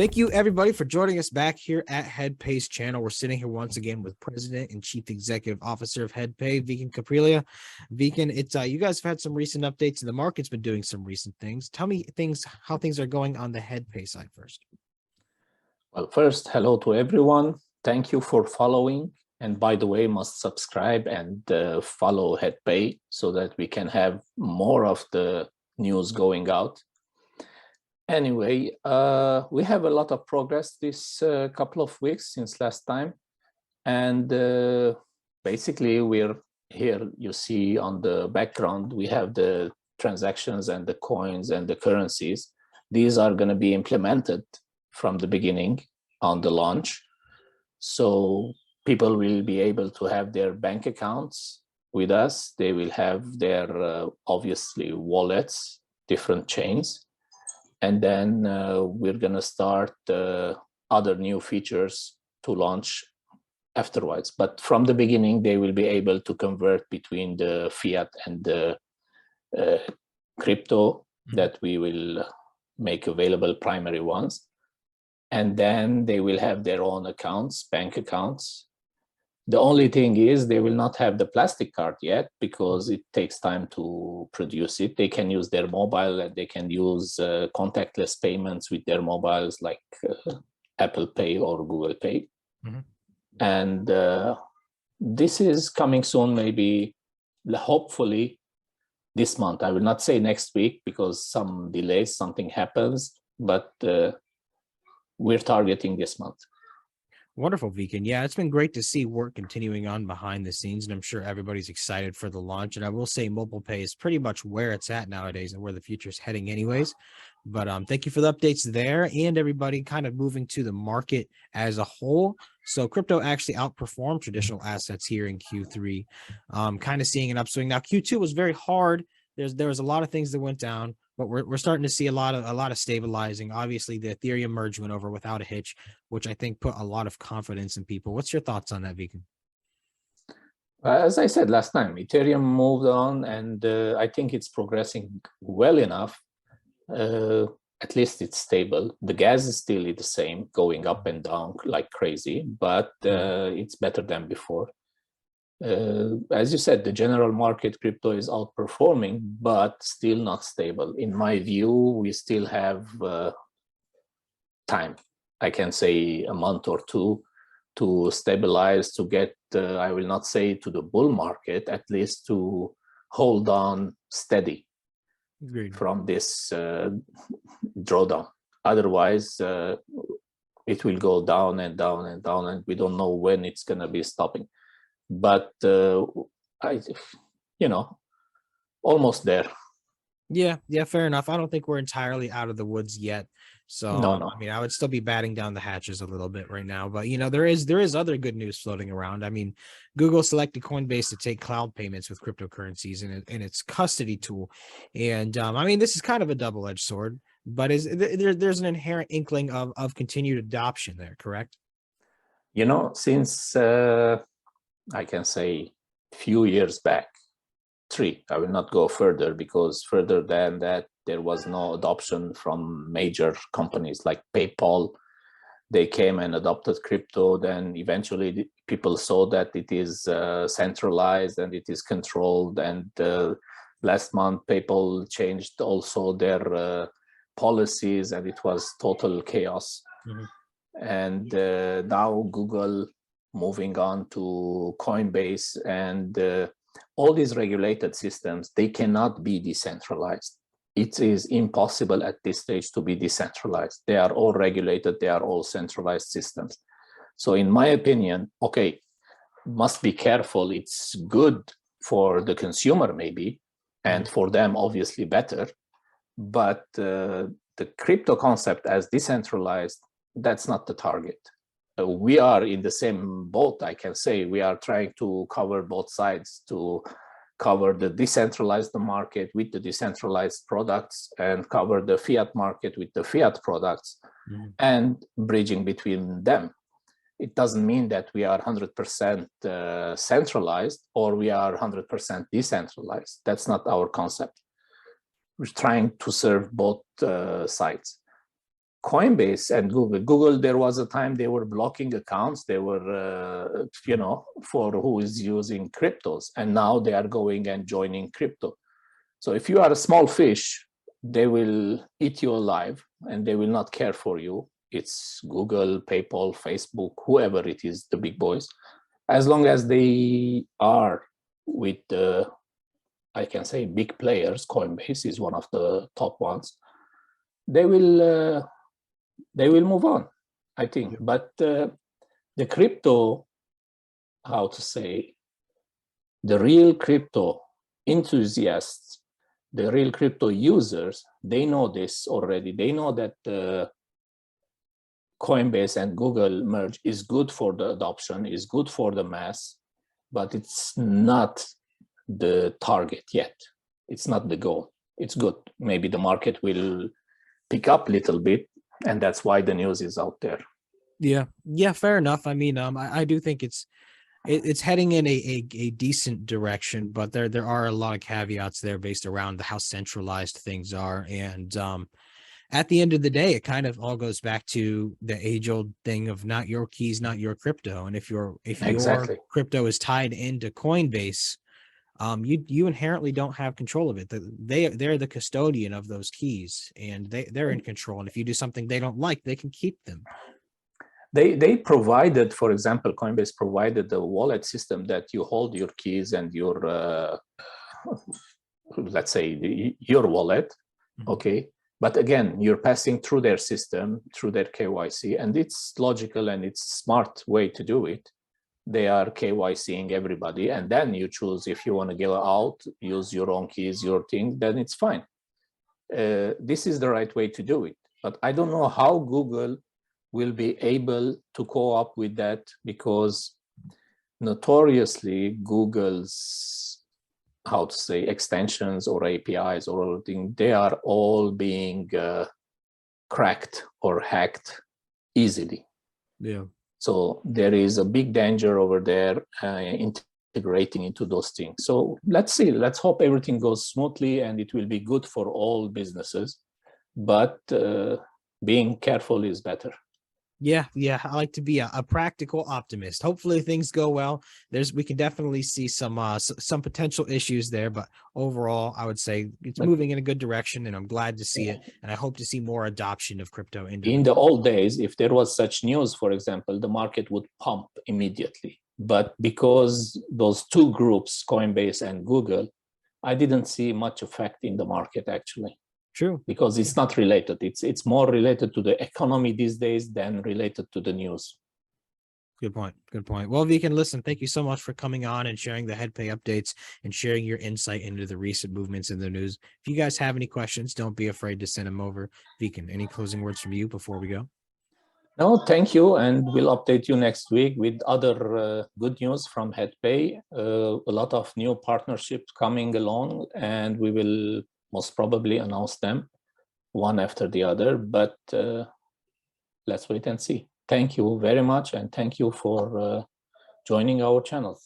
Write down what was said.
Thank you, everybody, for joining us back here at HEdpAY's channel. We're sitting here once again with President and Chief Executive Officer of HEdpAY, Vicken Kaprelian. Vicken, it's you guys have had some recent updates, and the market's been doing some recent things. Tell me how things are going on the HEdpAY side first. Well, first, hello to everyone. Thank you for following. And by the way, must subscribe and follow HEdpAY so that we can have more of the news going out. Anyway, we have a lot of progress this couple of weeks since last time. And basically, we're here, you see on the background, we have the transactions and the coins and the currencies. These are going to be implemented from the beginning on the launch. So people will be able to have their bank accounts with us. They will have their, obviously, wallets, different chains. And then we're going to start other new features to launch afterwards. But from the beginning, they will be able to convert between the fiat and the crypto that we will make available, primary ones. And then they will have their own accounts, bank accounts. The only thing is they will not have the plastic card yet because it takes time to produce it. They can use their mobile and they can use contactless payments with their mobiles like Apple Pay or Google Pay. And this is coming soon, maybe, hopefully, this month. I will not say next week because some delays, something happens, but we're targeting this month. Wonderful, Vicken. Yeah, it's been great to see work continuing on behind the scenes, and I'm sure everybody's excited for the launch. And I will say mobile pay is pretty much where it's at nowadays and where the future is heading anyways. But thank you for the updates there, and everybody kind of moving to the market as a whole. So crypto actually outperformed traditional assets here in Q3, kind of seeing an upswing. Now, Q2 was very hard. There was a lot of things that went down, but we're starting to see a lot of stabilizing. Obviously, the Ethereum merge went over without a hitch, which I think put a lot of confidence in people. What's your thoughts on that, Vicken? As I said last time, Ethereum moved on, and I think it's progressing well enough. At least it's stable. The gas is still the same, going up and down like crazy, but it's better than before. As you said, the general market crypto is outperforming, but still not stable. In my view, we still have time. I can say a month or two to stabilize, to get, I will not say to the bull market, at least to hold on steady. Agreed. From this drawdown. Otherwise, it will go down and down and down, and we don't know when it's going to be stopping. But almost there. Yeah, fair enough. I don't think we're entirely out of the woods yet. So no. I mean, I would still be batting down the hatches a little bit right now. But there is other good news floating around. I mean, Google selected Coinbase to take cloud payments with cryptocurrencies in its custody tool. And I mean, this is kind of a double-edged sword, but there's an inherent inkling of continued adoption there, correct? Since I can say few years back, 3, I will not go further because further than that, there was no adoption from major companies like PayPal. They came and adopted crypto. Then eventually people saw that it is centralized and it is controlled. And last month, PayPal changed also their policies and it was total chaos. And now Google moving on to Coinbase, and all these regulated systems, they cannot be decentralized. It is impossible at this stage to be decentralized. They are all regulated. They are all centralized systems. So in my opinion, okay, must be careful. It's good for the consumer maybe, and for them obviously better. But the crypto concept as decentralized, that's not the target. We are in the same boat, I can say. We are trying to cover both sides, to cover the decentralized market with the decentralized products and cover the fiat market with the fiat products and bridging between them. It doesn't mean that we are 100% centralized or we are 100% decentralized. That's not our concept. We're trying to serve both sides. Coinbase and Google, there was a time they were blocking accounts. They were, for who is using cryptos, and now they are going and joining crypto. So if you are a small fish, they will eat you alive and they will not care for you. It's Google, PayPal, Facebook, whoever it is, the big boys. As long as they are with the, I can say, big players, Coinbase is one of the top ones, they will move on, I think. But the crypto, how to say, the real crypto enthusiasts, the real crypto users, they know this already. They know that Coinbase and Google merge is good for the adoption, is good for the mass, but it's not the target yet. It's not the goal. It's good. Maybe the market will pick up a little bit, and that's why the news is out there. Yeah, fair enough. I mean, I do think it's heading in a decent direction, but there are a lot of caveats there based around how centralized things are. And at the end of the day, it kind of all goes back to the age-old thing of not your keys, not your crypto. And if your crypto is tied into Coinbase, you inherently don't have control of it. They're the custodian of those keys, and they're in control. And if you do something they don't like, they can keep them. They provided, for example, Coinbase provided the wallet system that you hold your keys and your, let's say, your wallet, okay? But again, you're passing through their system, through their KYC, and it's logical and it's a smart way to do it. They are KYCing everybody, and then you choose if you want to go out, use your own keys, your thing, then it's fine. This is the right way to do it. But I don't know how Google will be able to co-op with that, because notoriously Google's, how to say, extensions or APIs or everything, they are all being cracked or hacked easily. Yeah. So there is a big danger over there integrating into those things. So let's see, let's hope everything goes smoothly and it will be good for all businesses, but being careful is better. Yeah, I like to be a practical optimist. Hopefully things go well. We can definitely see some potential issues there, but overall, I would say it's moving in a good direction, and I'm glad to see it. And I hope to see more adoption of crypto. In the old days, if there was such news, for example, the market would pump immediately. But because those two groups, Coinbase and Google, I didn't see much effect in the market actually. True. Because it's not related. It's more related to the economy these days than related to the news. Good point. Good point. Well, Vicken, listen, thank you so much for coming on and sharing the HEdpAY updates and sharing your insight into the recent movements in the news. If you guys have any questions, don't be afraid to send them over. Vicken, any closing words from you before we go? No, thank you. And we'll update you next week with other good news from HEdpAY. A lot of new partnerships coming along, and we will most probably announce them one after the other, but let's wait and see. Thank you very much, and thank you for joining our channel.